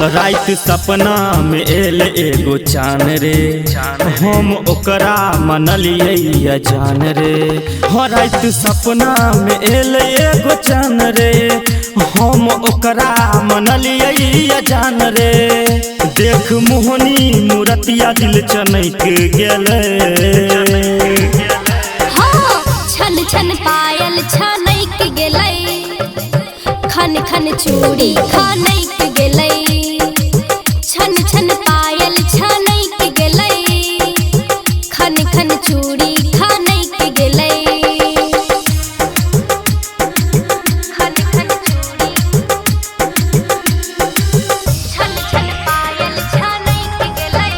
रात सपना में एल एगो चान रे, हम ओकरा मनलिए जान रे। हो रात सपना में एल एगो चान रे, हम ओकरा मनलिए जान रे। देख मोहनी मूरतिया दिल चनक गेले, छन छन पायल छनक गेलै, खन खन चूड़ी खनक गेलै। छन छन पायल छनक गेलै, खन खन चूड़ी खनक गेलै। खन खन चूड़ी छन छन पायल छनक गेलै,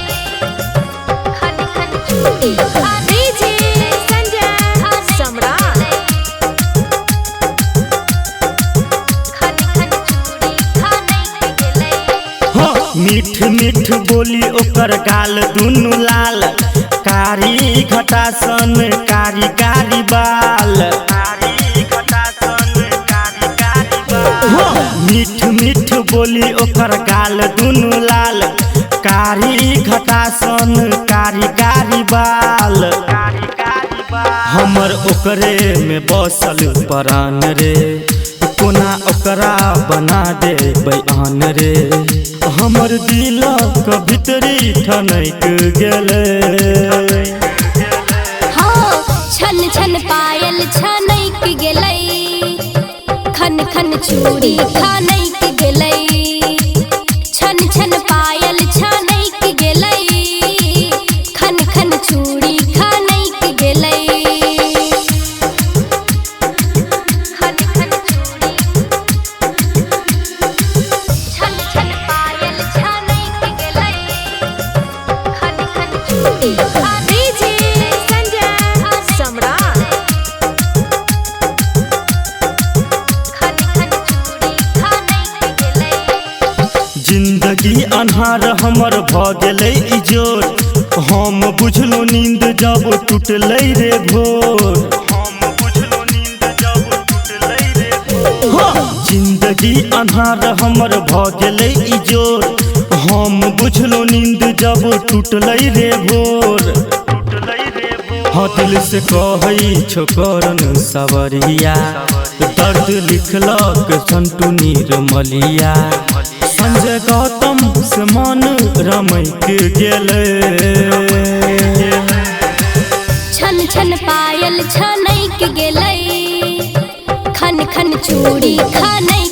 खन खन चूड़ी मीठ मीठ बोली ओकर गाल दुनु लाल, कारी घटा सन कारी कारी बाल। मीठ मीठ बोली ओकर गाल दुनु लाल, कारी घटा सन कारी कारी बाल। हमर ओकरे में बसल परान रे, कोना ओकरा बना दे बयान रे। हमर दिलक भीतरी ठनक गेले, छन छन पायल छनक गेलै, खन खन चूड़ी खनक गेलै। छन छन पायल छनक गेलै, खन खन चूड़ी खनक गेलै। जिंदगी अन्हार हमर भ गेलै इजोर, हम बुझलो नींद जब टूटलै रे भोर। जिंदगी अन्हार हमर भ गेलै इजोर, हम बुझलो नींद जब टूटलै रे भोर। हाँ दिल से कहै छो करन सवरिया, दर्द लिखलक संटू निर्मलिया। संजय गौतम से मन रमक गेले, छन छन पायल छनक गेलै, खन खन चूड़ी खनक